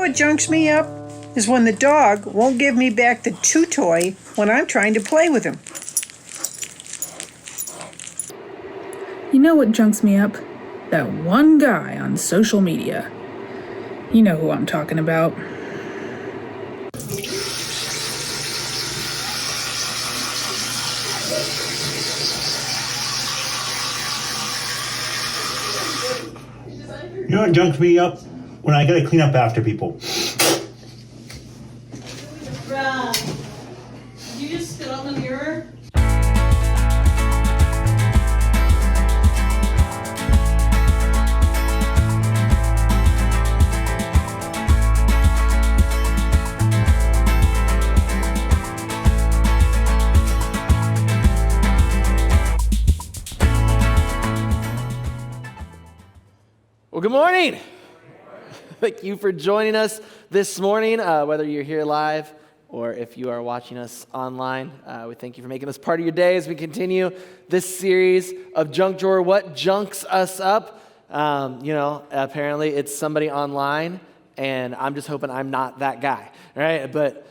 What junks me up is when the dog won't give me back the chew toy when I'm trying to play with him. You know what junks me up? That one guy on social media. You know who I'm talking about. You know what junks me up? When I gotta clean up after people. Brad, did you just spit on the mirror? Well, good morning. Thank you for joining us this morning, whether you're here live or if you are watching us online. We thank you for making this part of your day as we continue this series of Junk Drawer, What Junks Us Up. Apparently it's somebody online, and I'm just hoping I'm not that guy, right? But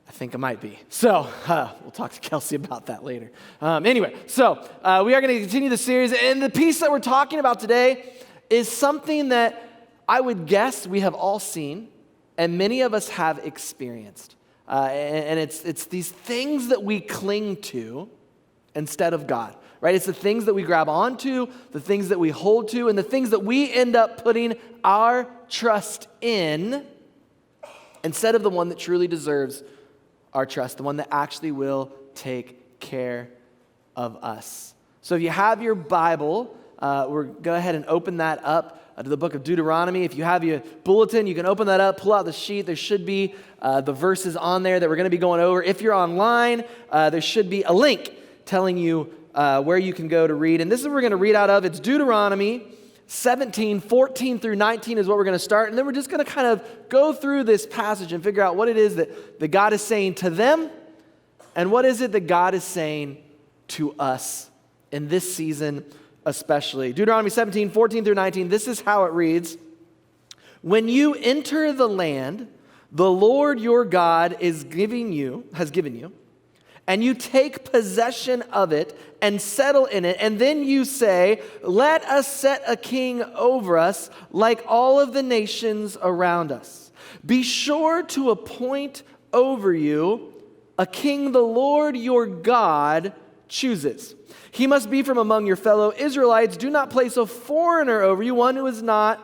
I think I might be. So we'll talk to Kelsey about that later. We are going to continue the series, and the piece that we're talking about today is something that I would guess we have all seen, and many of us have experienced. And it's these things that we cling to instead of God, right? It's the things that we grab onto, the things that we hold to, and the things that we end up putting our trust in instead of the one that truly deserves our trust, the one that actually will take care of us. So if you have your Bible, go ahead and open that up to the book of Deuteronomy. If you have your bulletin, you can open that up, pull out the sheet. There should be the verses on there that we're going to be going over. If you're online, there should be a link telling you where you can go to read. And this is what we're going to read out of. It's Deuteronomy 17, 14 through 19 is what we're going to start. And then we're just going to kind of go through this passage and figure out what it is that God is saying to them and what is it that God is saying to us in this season especially. Deuteronomy 17, 14 through 19, this is how it reads. When you enter the land the Lord your God has given you, and you take possession of it and settle in it, and then you say, let us set a king over us like all of the nations around us. Be sure to appoint over you a king the Lord your God chooses. He must be from among your fellow Israelites. Do not place a foreigner over you, one who is not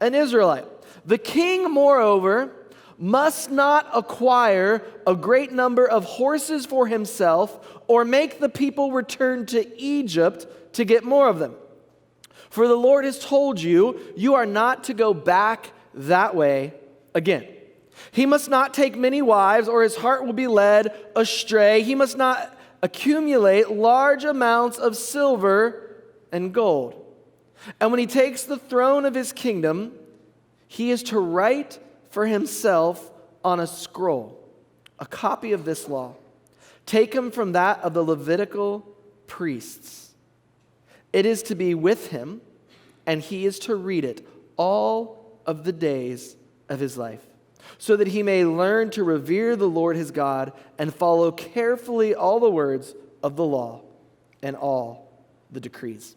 an Israelite. The king, moreover, must not acquire a great number of horses for himself or make the people return to Egypt to get more of them. For the Lord has told you, you are not to go back that way again. He must not take many wives, or his heart will be led astray. He must not accumulate large amounts of silver and gold. And when he takes the throne of his kingdom, he is to write for himself on a scroll a copy of this law, taken from that of the Levitical priests. It is to be with him, and he is to read it all of the days of his life, so that he may learn to revere the Lord his God and follow carefully all the words of the law and all the decrees.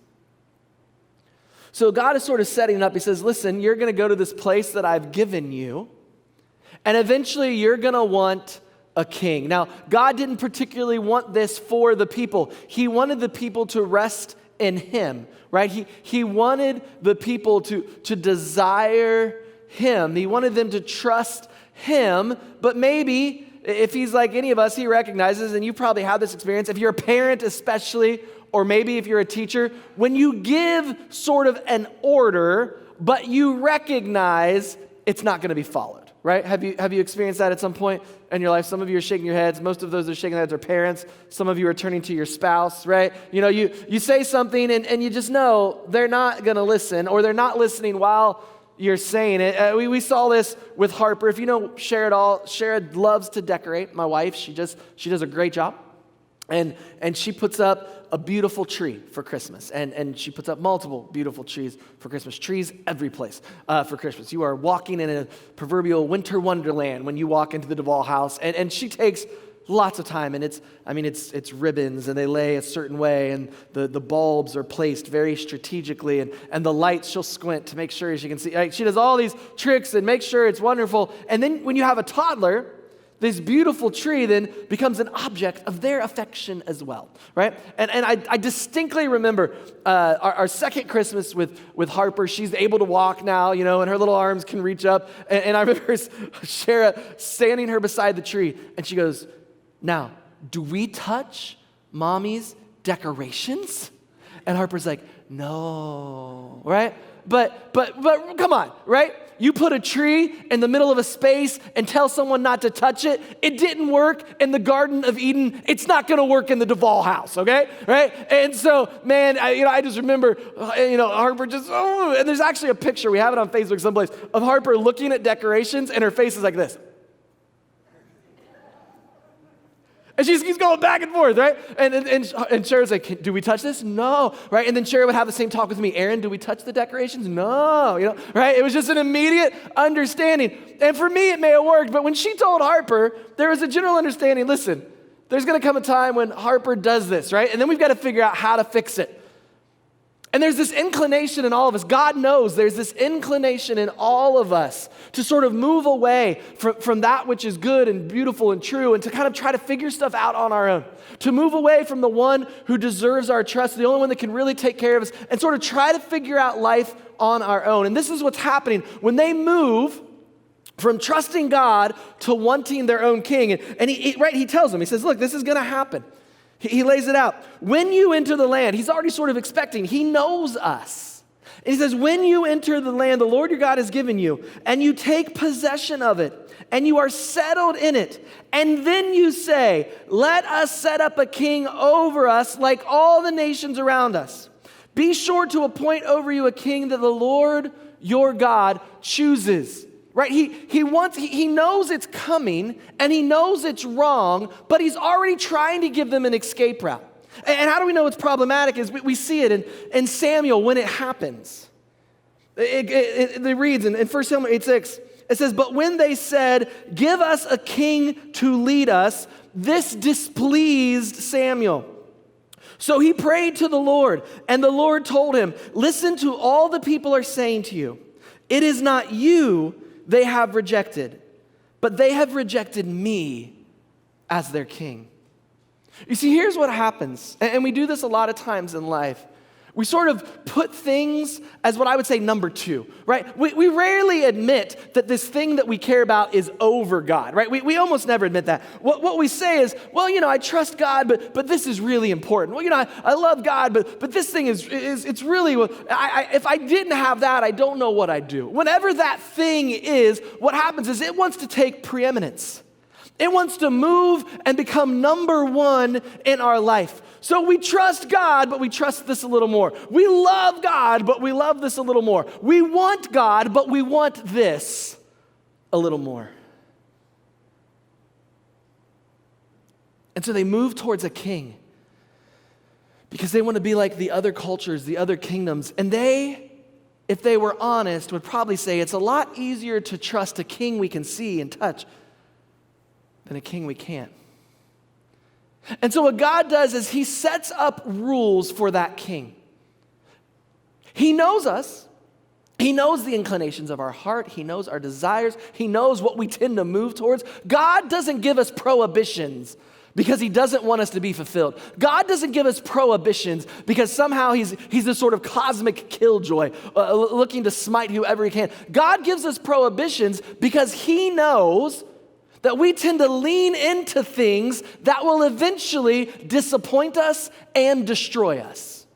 So God is sort of setting it up. He says, listen, you're going to go to this place that I've given you, and eventually you're going to want a king. Now, God didn't particularly want this for the people. He wanted the people to rest in him, right? He wanted the people to desire him. He wanted them to trust him, but maybe if he's like any of us, he recognizes, and you probably have this experience, if you're a parent especially, or maybe if you're a teacher, when you give sort of an order, but you recognize it's not going to be followed, right? Have you experienced that at some point in your life? Some of you are shaking your heads. Most of those that are shaking their heads are parents. Some of you are turning to your spouse, right? You know, you say something and you just know they're not going to listen, or they're not listening while you're saying it. We saw this with Harper. If you know Sherrod loves to decorate. My wife, she does a great job. And she puts up a beautiful tree for Christmas. And she puts up multiple beautiful trees for Christmas. Trees every place for Christmas. You are walking in a proverbial winter wonderland when you walk into the Duvall house. And she takes lots of time. And it's ribbons, and they lay a certain way. And the bulbs are placed very strategically. And the lights, she'll squint to make sure she can see. Like, she does all these tricks and make sure it's wonderful. And then when you have a toddler, this beautiful tree then becomes an object of their affection as well, right? And I distinctly remember our second Christmas with Harper. She's able to walk now, and her little arms can reach up. And I remember Shara standing her beside the tree, and she goes, "Now, do we touch Mommy's decorations?" And Harper's like, "No," right? But come on, right? You put a tree in the middle of a space and tell someone not to touch it. It didn't work in the Garden of Eden. It's not going to work in the Duvall house, okay? Right? And so, man, I just remember, Harper just, and there's actually a picture, we have it on Facebook someplace, of Harper looking at decorations, and her face is like this. And she's going back and forth, right? And Shara's like, "Do we touch this?" "No," right? And then Shara would have the same talk with me. "Aaron, do we touch the decorations?" "No," right? It was just an immediate understanding. And for me, it may have worked, but when she told Harper, there was a general understanding. Listen, there's going to come a time when Harper does this, right? And then we've got to figure out how to fix it. And there's this inclination in all of us. God knows there's this inclination in all of us to sort of move away from that which is good and beautiful and true, and to kind of try to figure stuff out on our own. To move away from the one who deserves our trust, the only one that can really take care of us, and sort of try to figure out life on our own. And this is what's happening when they move from trusting God to wanting their own king. And he tells them, he says, "Look, this is going to happen." He lays it out. When you enter the land, he's already sort of expecting. He knows us. And he says, when you enter the land the Lord your God has given you, and you take possession of it, and you are settled in it, and then you say, "Let us set up a king over us like all the nations around us. Be sure to appoint over you a king that the Lord your God chooses." Right? He knows it's coming, and he knows it's wrong, but he's already trying to give them an escape route. And how do we know it's problematic? Is we see it in Samuel when it happens. It reads in 1 Samuel 8:6, it says, "But when they said, 'Give us a king to lead us,' this displeased Samuel. So he prayed to the Lord, and the Lord told him, 'Listen to all the people are saying to you. It is not you they have rejected, but they have rejected me as their king.'" You see, here's what happens, and we do this a lot of times in life. We sort of put things as what I would say number two, right? We rarely admit that this thing that we care about is over God, right? We almost never admit that. What we say is, well, I trust God, but this is really important. Well, I love God, but this thing it's really, if I didn't have that, I don't know what I'd do. Whenever that thing is, what happens is it wants to take preeminence. It wants to move and become number one in our life. So we trust God, but we trust this a little more. We love God, but we love this a little more. We want God, but we want this a little more. And so they move towards a king because they want to be like the other cultures, the other kingdoms. And they, if they were honest, would probably say it's a lot easier to trust a king we can see and touch than a king we can't. And so what God does is he sets up rules for that king. He knows us. He knows the inclinations of our heart. He knows our desires. He knows what we tend to move towards. God doesn't give us prohibitions because he doesn't want us to be fulfilled. God doesn't give us prohibitions because somehow he's this sort of cosmic killjoy looking to smite whoever he can. God gives us prohibitions because he knows that we tend to lean into things that will eventually disappoint us and destroy us.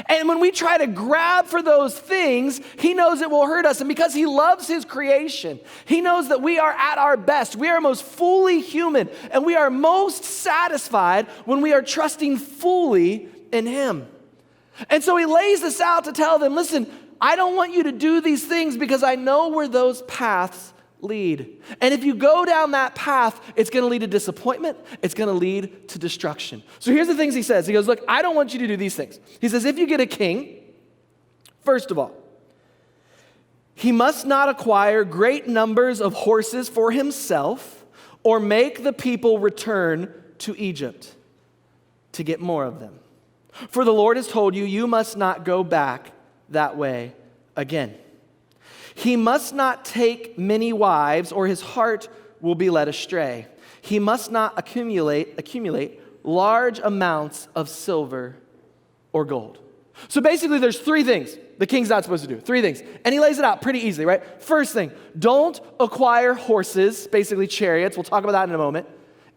And when we try to grab for those things, he knows it will hurt us. And because he loves his creation, he knows that we are at our best. We are most fully human, and we are most satisfied when we are trusting fully in him. And so he lays this out to tell them, listen, I don't want you to do these things because I know where those paths lead. And if you go down that path, it's going to lead to disappointment. It's going to lead to destruction. So here's the things he says. He goes, look, I don't want you to do these things. He says, if you get a king, first of all, he must not acquire great numbers of horses for himself or make the people return to Egypt to get more of them. For the Lord has told you, you must not go back that way again. He must not take many wives, or his heart will be led astray. He must not accumulate large amounts of silver or gold. So basically, there's three things the king's not supposed to do. Three things. And he lays it out pretty easily, right? First thing, don't acquire horses, basically chariots. We'll talk about that in a moment.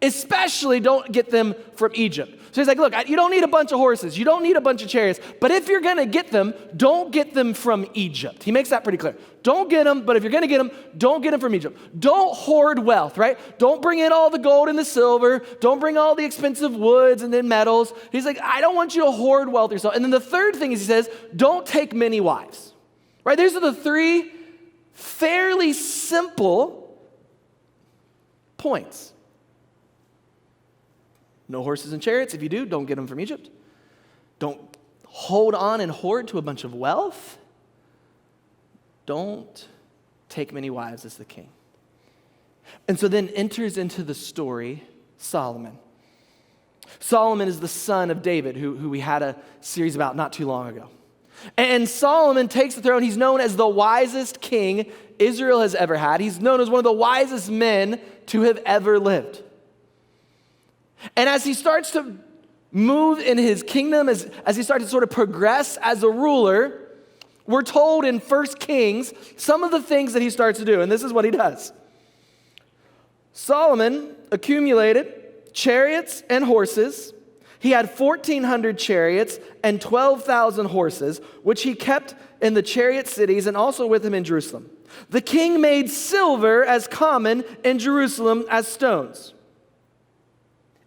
Especially don't get them from Egypt. So he's like, look, you don't need a bunch of horses. You don't need a bunch of chariots. But if you're going to get them, don't get them from Egypt. He makes that pretty clear. Don't get them, but if you're going to get them, don't get them from Egypt. Don't hoard wealth, right? Don't bring in all the gold and the silver. Don't bring all the expensive woods and then metals. He's like, I don't want you to hoard wealth yourself. And then the third thing is he says, don't take many wives, right? These are the three fairly simple points. No horses and chariots. If you do, don't get them from Egypt. Don't hold on and hoard to a bunch of wealth. Don't take many wives as the king. And so then enters into the story Solomon. Solomon is the son of David, who we had a series about not too long ago. And Solomon takes the throne. He's known as the wisest king Israel has ever had. He's known as one of the wisest men to have ever lived. And as he starts to move in his kingdom, as he starts to sort of progress as a ruler, we're told in 1 Kings some of the things that he starts to do. And this is what he does. Solomon accumulated chariots and horses. He had 1,400 chariots and 12,000 horses, which he kept in the chariot cities and also with him in Jerusalem. The king made silver as common in Jerusalem as stones,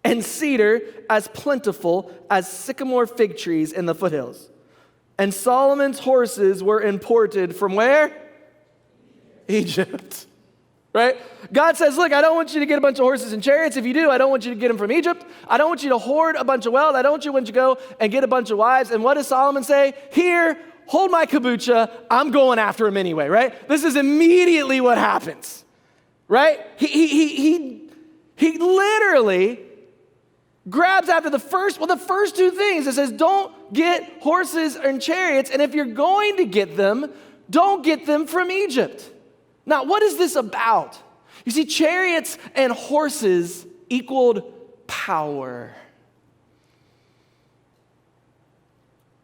and cedar as plentiful as sycamore fig trees in the foothills. And Solomon's horses were imported from where? Egypt. Right? God says, look, I don't want you to get a bunch of horses and chariots. If you do, I don't want you to get them from Egypt. I don't want you to hoard a bunch of wealth. I don't want you to go and get a bunch of wives. And what does Solomon say? Here, hold my kabucha. I'm going after him anyway, right? This is immediately what happens, right? He literally grabs after the first two things. It says, don't get horses and chariots, and if you're going to get them, don't get them from Egypt. Now, what is this about? You see, chariots and horses equaled power.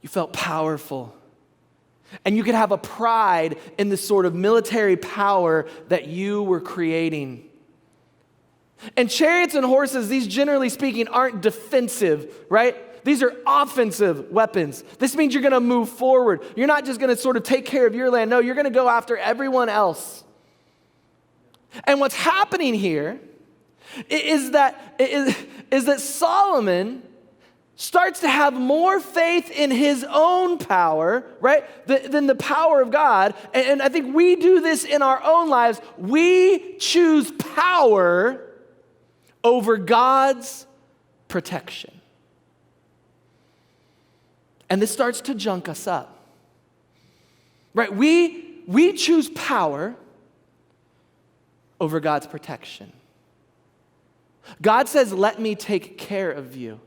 You felt powerful. And you could have a pride in the sort of military power that you were creating. And chariots and horses, these generally speaking aren't defensive, right? These are offensive weapons. This means you're going to move forward. You're not just going to sort of take care of your land. No, you're going to go after everyone else. And what's happening here is that Solomon starts to have more faith in his own power, right, than the power of God. And I think we do this in our own lives. We choose power over God's protection. And this starts to junk us up. Right? We choose power over God's protection. God says, let me take care of you.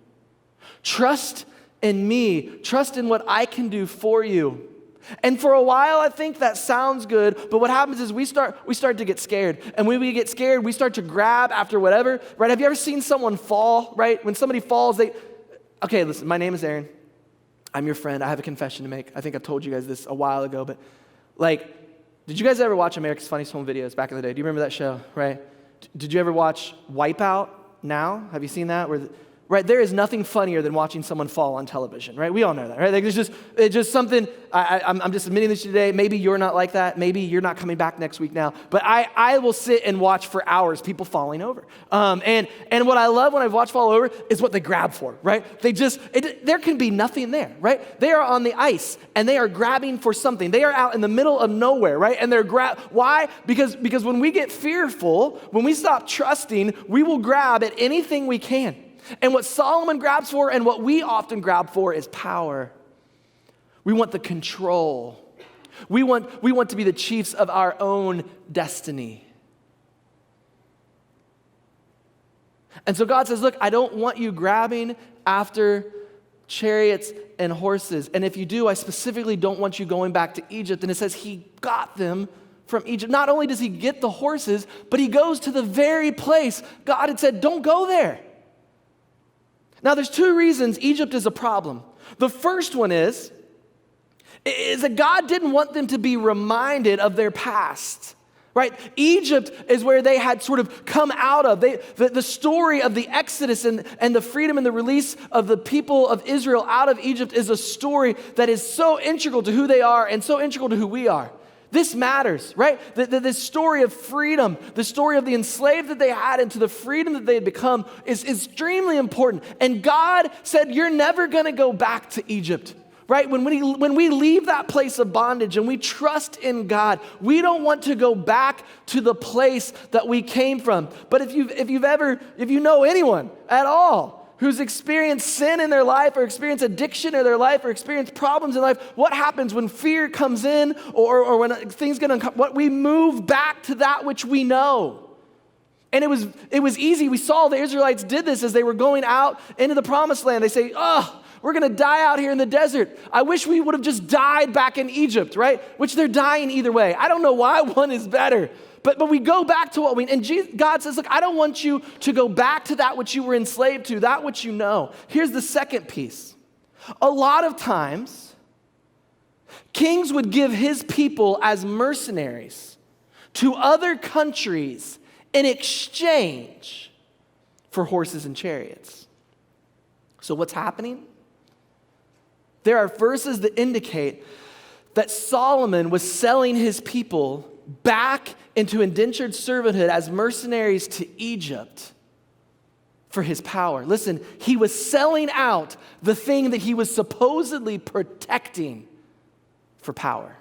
Trust in me. Trust in what I can do for you. And for a while, I think that sounds good, but what happens is we start to get scared. And when we get scared, we start to grab after whatever, right? Have you ever seen someone fall, right? When somebody falls, okay, listen, my name is Aaron. I'm your friend. I have a confession to make. I think I told you guys this a while ago, but did you guys ever watch America's Funniest Home Videos back in the day? Do you remember that show, right? Did you ever watch Wipeout Now? Have you seen that? Where right? There is nothing funnier than watching someone fall on television, right? We all know that, right? Like it's just something, I'm just admitting this to you today. Maybe you're not like that. Maybe you're not coming back next week now. But I will sit and watch for hours people falling over. And what I love when I watch fall over is what they grab for, right? There can be nothing there, right? They are on the ice and they are grabbing for something. They are out in the middle of nowhere, right? And they're why? Because when we get fearful, when we stop trusting, we will grab at anything we can. And what Solomon grabs for and what we often grab for is power. We want the control. We want to be the chiefs of our own destiny. And so God says, look, I don't want you grabbing after chariots and horses. And if you do, I specifically don't want you going back to Egypt. And it says he got them from Egypt. Not only does he get the horses, but he goes to the very place God had said, don't go there. Now, there's two reasons Egypt is a problem. The first one is that God didn't want them to be reminded of their past, right? Egypt is where they had sort of come out of. The story of the Exodus and the freedom and the release of the people of Israel out of Egypt is a story that is so integral to who they are and so integral to who we are. This matters, right? This story of freedom, the story of the enslaved that they had into the freedom that they had become is extremely important. And God said, you're never going to go back to Egypt, right? When we leave that place of bondage and we trust in God, we don't want to go back to the place that we came from. But if you know anyone at all who's experienced sin in their life or experienced addiction in their life or experienced problems in life, what happens when fear comes in or when things get uncomfortable? We move back to that which we know. And it was easy. We saw the Israelites did this as they were going out into the promised land. They say, we're going to die out here in the desert. I wish we would have just died back in Egypt, right? Which they're dying either way. I don't know why one is better. But we go back to what and God says, look, I don't want you to go back to that which you were enslaved to, that which you know. Here's the second piece. A lot of times, kings would give his people as mercenaries to other countries in exchange for horses and chariots. So what's happening? There are verses that indicate that Solomon was selling his people back into indentured servanthood as mercenaries to Egypt for his power. Listen, he was selling out the thing that he was supposedly protecting for power.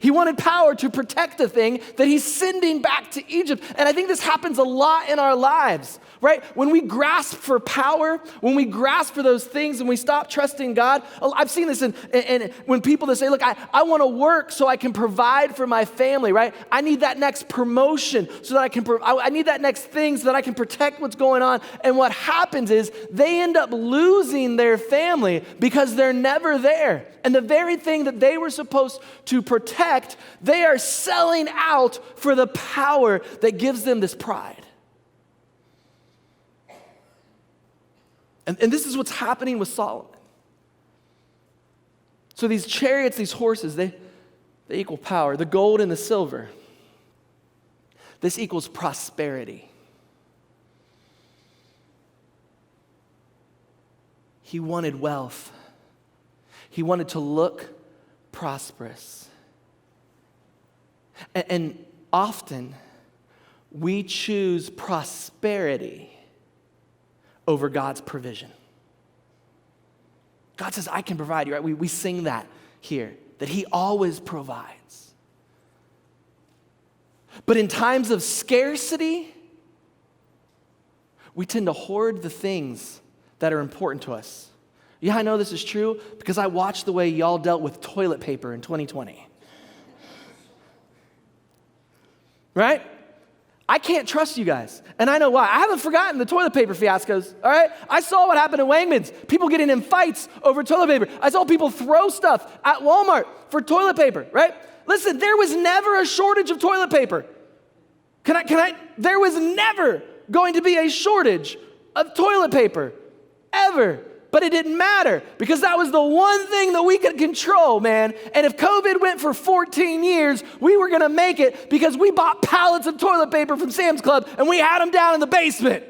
He wanted power to protect the thing that he's sending back to Egypt. And I think this happens a lot in our lives, right? When we grasp for power, when we grasp for those things and we stop trusting God. I've seen this in when people that say, look, I want to work so I can provide for my family, right? I need that next promotion so that I need that next thing so that I can protect what's going on. And what happens is they end up losing their family because they're never there. And the very thing that they were supposed to protect, they are selling out for the power that gives them this pride. And this is what's happening with Solomon. So these chariots, these horses, they equal power. The gold and the silver, this equals prosperity. He wanted wealth. He wanted to look prosperous. And often, we choose prosperity over God's provision. God says, I can provide you, right? We sing that here, that he always provides. But in times of scarcity, we tend to hoard the things that are important to us. Yeah, I know this is true because I watched the way y'all dealt with toilet paper in 2020. Right? I can't trust you guys, and I know why. I haven't forgotten the toilet paper fiascos, all right? I saw what happened at Wegmans. People getting in fights over toilet paper. I saw people throw stuff at Walmart for toilet paper, right? Listen, there was never a shortage of toilet paper. There was never going to be a shortage of toilet paper, ever. But it didn't matter because that was the one thing that we could control, man. And if COVID went for 14 years, we were going to make it because we bought pallets of toilet paper from Sam's Club and we had them down in the basement.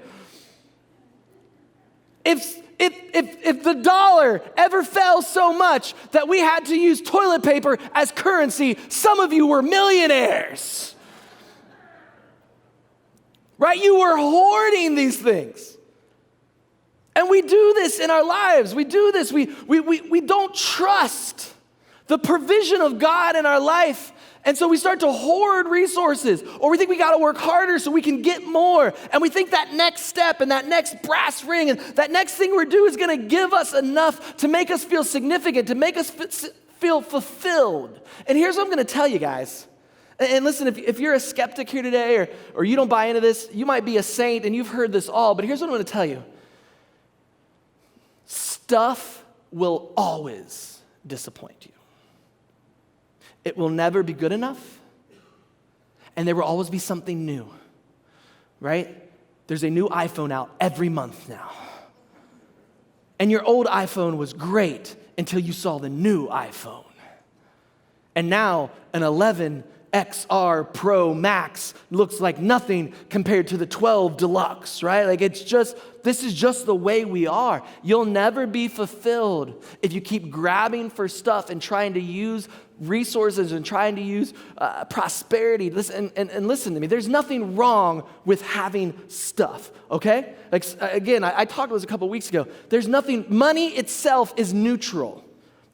If the dollar ever fell so much that we had to use toilet paper as currency, some of you were millionaires. Right? You were hoarding these things. And we do this in our lives. We do this. We don't trust the provision of God in our life. And so we start to hoard resources, or we think we got to work harder so we can get more. And we think that next step and that next brass ring and that next thing we're doing is going to give us enough to make us feel significant, to make us feel fulfilled. And here's what I'm going to tell you guys. And listen, if you're a skeptic here today or you don't buy into this, you might be a saint and you've heard this all, but here's what I'm going to tell you. Stuff will always disappoint you. It will never be good enough, and there will always be something new, right? There's a new iPhone out every month now. And your old iPhone was great until you saw the new iPhone. And now an 11 XR Pro Max looks like nothing compared to the 12 Deluxe, right? Like this is just the way we are. You'll never be fulfilled if you keep grabbing for stuff and trying to use resources and trying to use prosperity. Listen, and listen to me. There's nothing wrong with having stuff, okay? Like, again, I talked about this a couple weeks ago. Money itself is neutral.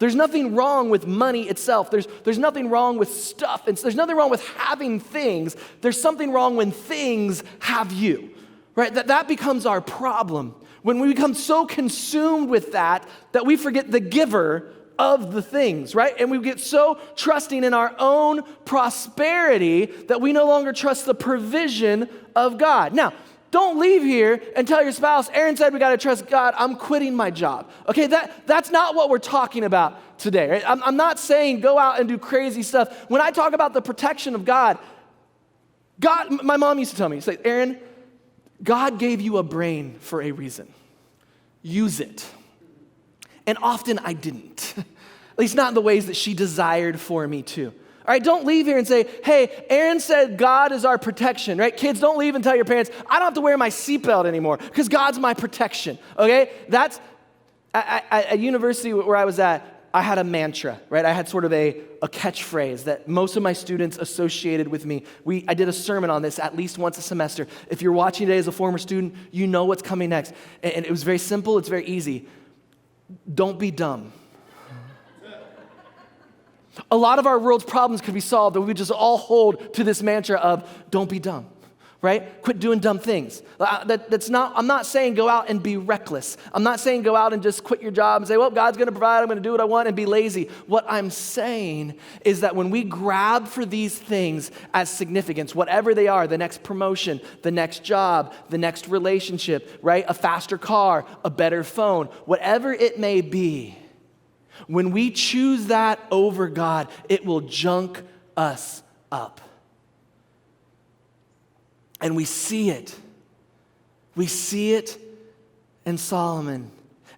There's nothing wrong with money itself. There's nothing wrong with stuff. There's nothing wrong with having things. There's something wrong when things have you, right? That becomes our problem. When we become so consumed with that we forget the giver of the things, right? And we get so trusting in our own prosperity that we no longer trust the provision of God. Now, don't leave here and tell your spouse, Aaron said we got to trust God, I'm quitting my job. Okay, that's not what we're talking about today, right? I'm not saying go out and do crazy stuff. When I talk about the protection of God, my mom used to tell me, say, Aaron, God gave you a brain for a reason. Use it. And often I didn't, at least not in the ways that she desired for me to. All right, don't leave here and say, hey, Aaron said God is our protection, right? Kids, don't leave and tell your parents, I don't have to wear my seatbelt anymore because God's my protection, okay? That's, at university where I was at, I had a mantra, right? I had sort of a catchphrase that most of my students associated with me. I did a sermon on this at least once a semester. If you're watching today as a former student, you know what's coming next. And it was very simple, it's very easy. Don't be dumb. A lot of our world's problems could be solved if we would just all hold to this mantra of don't be dumb, right? Quit doing dumb things. I'm not saying go out and be reckless. I'm not saying go out and just quit your job and say, well, God's going to provide, I'm going to do what I want and be lazy. What I'm saying is that when we grab for these things as significance, whatever they are, the next promotion, the next job, the next relationship, right? A faster car, a better phone, whatever it may be, when we choose that over God, it will junk us up. And we see it. We see it in Solomon,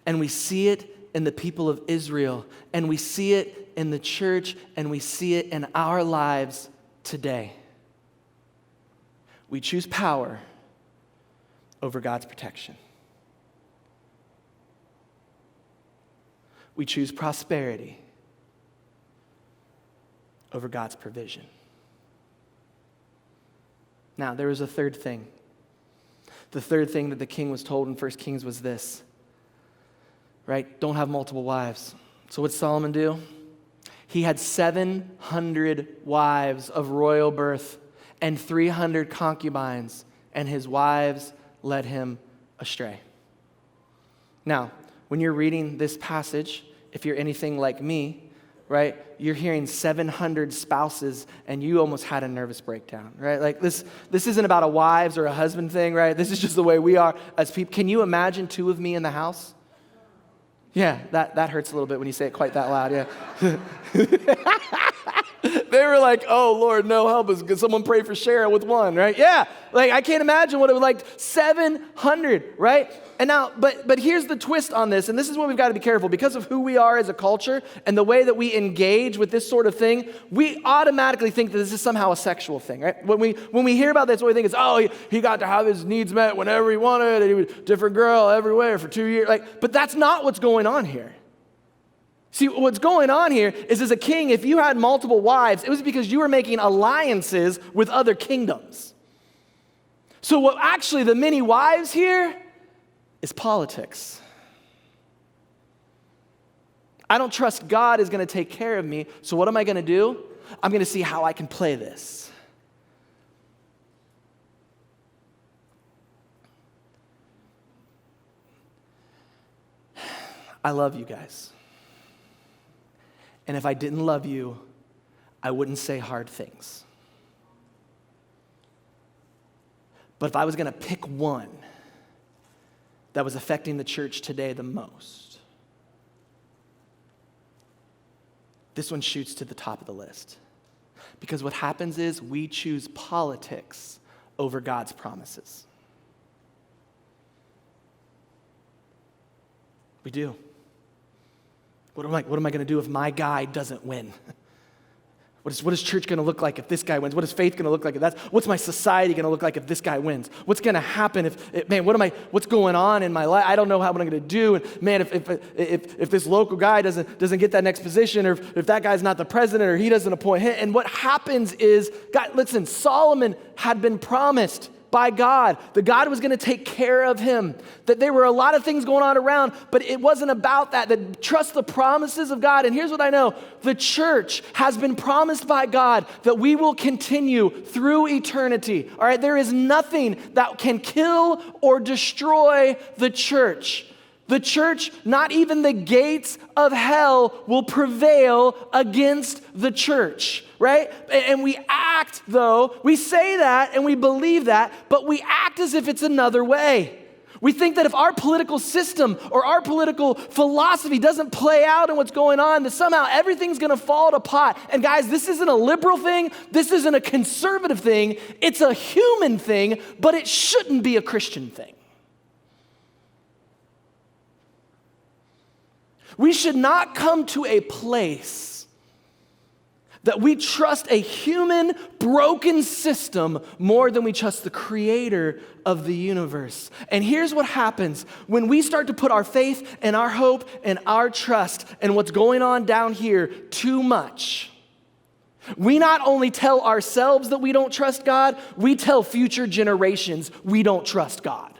and we see it in the people of Israel, and we see it in the church, and we see it in our lives today. We choose power over God's protection. We choose prosperity over God's provision. Now, there was a third thing. The third thing that the king was told in 1 Kings was this, right? Don't have multiple wives. So what did Solomon do? He had 700 wives of royal birth and 300 concubines, and his wives led him astray. Now, when you're reading this passage, if you're anything like me, right, you're hearing 700 spouses and you almost had a nervous breakdown, right? Like this isn't about a wives or a husband thing, right? This is just the way we are as people. Can you imagine two of me in the house? Yeah, that hurts a little bit when you say it quite that loud, yeah. They were like, oh, Lord, no, help us. Could someone pray for Sharon with one, right? Yeah, like I can't imagine what it was like, 700, right? And now, but here's the twist on this, and this is what we've got to be careful. Because of who we are as a culture and the way that we engage with this sort of thing, we automatically think that this is somehow a sexual thing, right? When we hear about this, what we think is, oh, he got to have his needs met whenever he wanted, and he was a different girl everywhere for 2 years. But that's not what's going on here. See, what's going on here is as a king, if you had multiple wives, it was because you were making alliances with other kingdoms. So what actually the many wives here is politics. I don't trust God is going to take care of me, so what am I going to do? I'm going to see how I can play this. I love you guys. And if I didn't love you, I wouldn't say hard things. But if I was going to pick one that was affecting the church today the most, this one shoots to the top of the list. Because what happens is we choose politics over God's promises. We do. What am I going to do if my guy doesn't win? What is church going to look like if this guy wins? What is faith going to look like if that's? What's my society going to look like if this guy wins? What's going to happen what's going on in my life? I don't know how what I'm going to do. And man, if this local guy doesn't get that next position, or if that guy's not the president, or he doesn't appoint him. And what happens is, God, listen, Solomon had been promised by God, that God was going to take care of him, that there were a lot of things going on around, but it wasn't about that trust the promises of God. And here's what I know, the church has been promised by God that we will continue through eternity, all right? There is nothing that can kill or destroy the church. The church, not even the gates of hell will prevail against the church, right? And we act, though, we say that and we believe that, but we act as if it's another way. We think that if our political system or our political philosophy doesn't play out in what's going on, that somehow everything's going to fall to pot. And guys, this isn't a liberal thing. This isn't a conservative thing. It's a human thing, but it shouldn't be a Christian thing. We should not come to a place that we trust a human, broken system more than we trust the creator of the universe. And here's what happens when we start to put our faith and our hope and our trust in what's going on down here too much. We not only tell ourselves that we don't trust God, we tell future generations we don't trust God.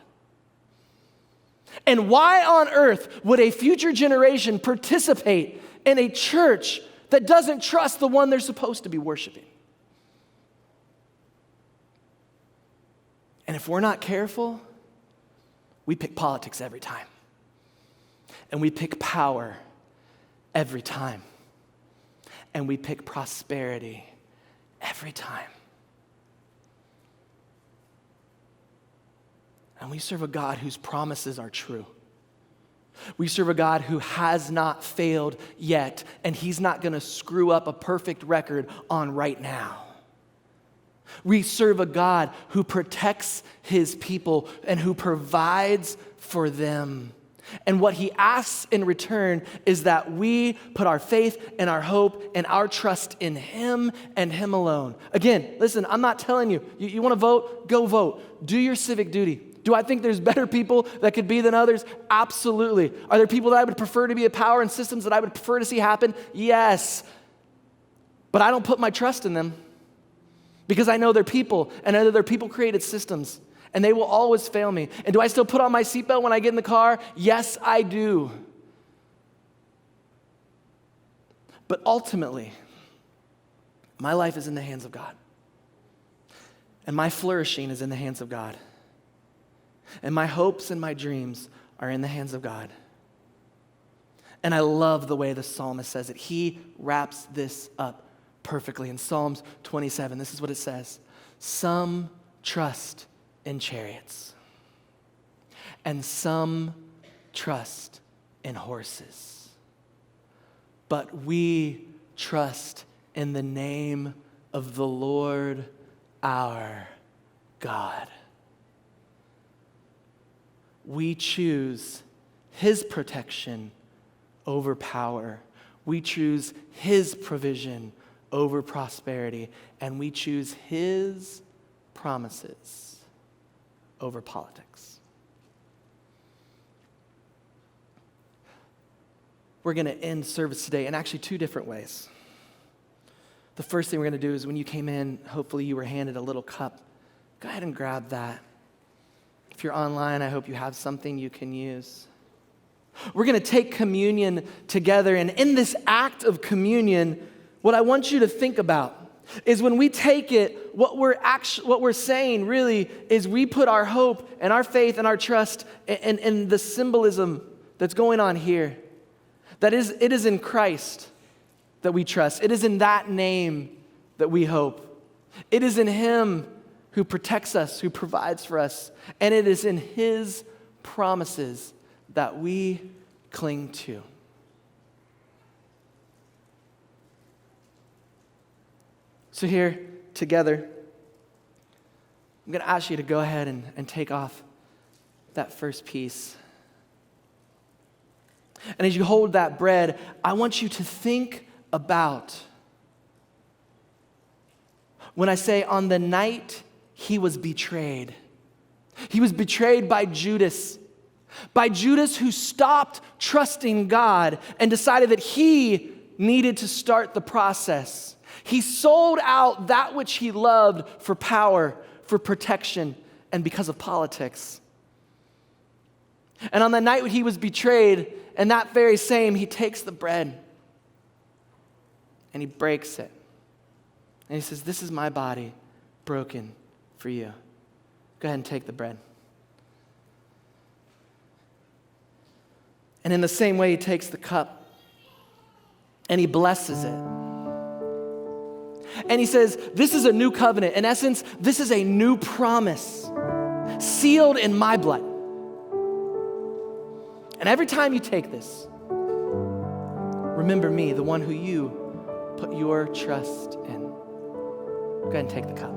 And why on earth would a future generation participate in a church that doesn't trust the one they're supposed to be worshiping? And if we're not careful, we pick politics every time. And we pick power every time. And we pick prosperity every time. And we serve a God whose promises are true. We serve a God who has not failed yet, and he's not going to screw up a perfect record on right now. We serve a God who protects his people and who provides for them. And what he asks in return is that we put our faith and our hope and our trust in him and him alone. Again, listen, I'm not telling you, you want to vote? Go vote. Do your civic duty. Do I think there's better people that could be than others? Absolutely. Are there people that I would prefer to be a power and systems that I would prefer to see happen? Yes. But I don't put my trust in them because I know they're people, and I know they're people-created systems, and they will always fail me. And do I still put on my seatbelt when I get in the car? Yes, I do. But ultimately, my life is in the hands of God, and my flourishing is in the hands of God. And my hopes and my dreams are in the hands of God. And I love the way the psalmist says it. He wraps this up perfectly. In Psalms 27, this is what it says. Some trust in chariots, and some trust in horses. But we trust in the name of the Lord our God. We choose his protection over power. We choose his provision over prosperity. And we choose his promises over politics. We're going to end service today in actually two different ways. The first thing we're going to do is when you came in, hopefully you were handed a little cup. Go ahead and grab that. If you're online, I hope you have something you can use. We're going to take communion together, and in this act of communion, what I want you to think about is when we take it, what we're saying really is we put our hope and our faith and our trust in the symbolism that's going on here. That is, it is in Christ that we trust. It is in that name that we hope. It is in him who protects us, who provides for us, and it is in his promises that we cling to. So here, together, I'm going to ask you to go ahead and take off that first piece. And as you hold that bread, I want you to think about when I say on the night he was betrayed. He was betrayed by Judas who stopped trusting God and decided that he needed to start the process. He sold out that which he loved for power, for protection, and because of politics. And on the night when he was betrayed, and that very same, he takes the bread and he breaks it. And he says, "This is my body broken for you." Go ahead and take the bread. And in the same way, he takes the cup and he blesses it. And he says, "This is a new covenant. In essence, this is a new promise sealed in my blood. And every time you take this, remember me, the one who you put your trust in." Go ahead and take the cup.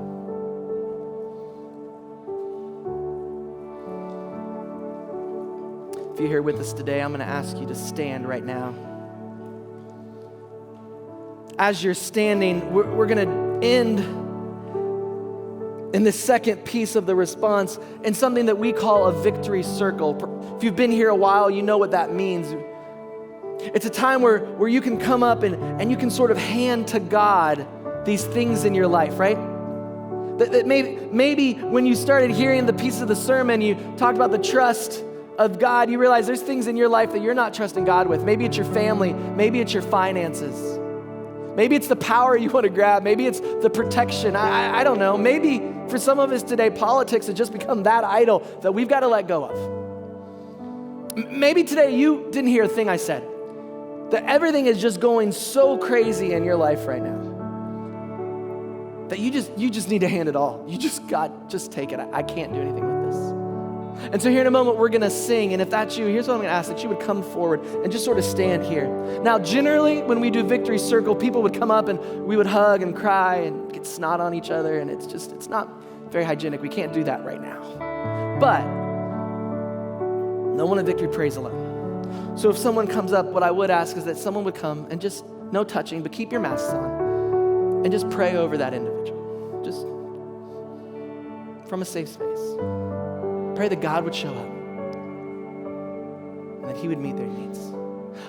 If you're here with us today, I'm going to ask you to stand right now. As you're standing, we're going to end in the second piece of the response in something that we call a victory circle. If you've been here a while, you know what that means. It's a time where you can come up and you can sort of hand to God these things in your life, right? That maybe when you started hearing the piece of the sermon, you talked about the trust of God, you realize there's things in your life that you're not trusting God with. Maybe it's your family, maybe it's your finances. Maybe it's the power you want to grab. Maybe it's the protection. I don't know. Maybe for some of us today, politics has just become that idol that we've got to let go of. Maybe today you didn't hear a thing I said. That everything is just going so crazy in your life right now. That you just need to hand it all. Just take it. I can't do anything with this. And so here in a moment, we're going to sing. And if that's you, here's what I'm going to ask, that you would come forward and just sort of stand here. Now, generally, when we do Victory Circle, people would come up and we would hug and cry and get snot on each other. And it's not very hygienic. We can't do that right now. But no one at Victory prays alone. So if someone comes up, what I would ask is that someone would come and just, no touching, but keep your masks on and just pray over that individual. Just from a safe space. Pray that God would show up and that he would meet their needs.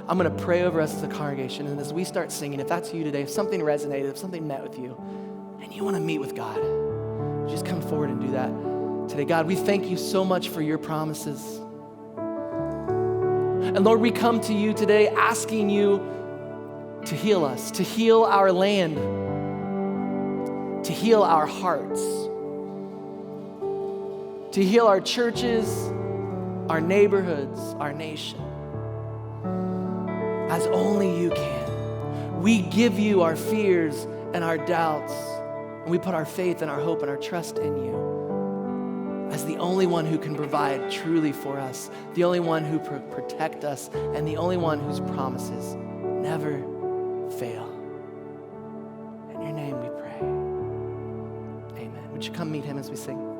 I'm going to pray over us as a congregation, and as we start singing, if that's you today, if something resonated, if something met with you, and you want to meet with God, just come forward and do that today. God, we thank you so much for your promises. And Lord, we come to you today asking you to heal us, to heal our land, to heal our hearts, to heal our churches, our neighborhoods, our nation, as only you can. We give you our fears and our doubts, and we put our faith and our hope and our trust in you as the only one who can provide truly for us, the only one who protect us, and the only one whose promises never fail. Would you come meet him as we sing?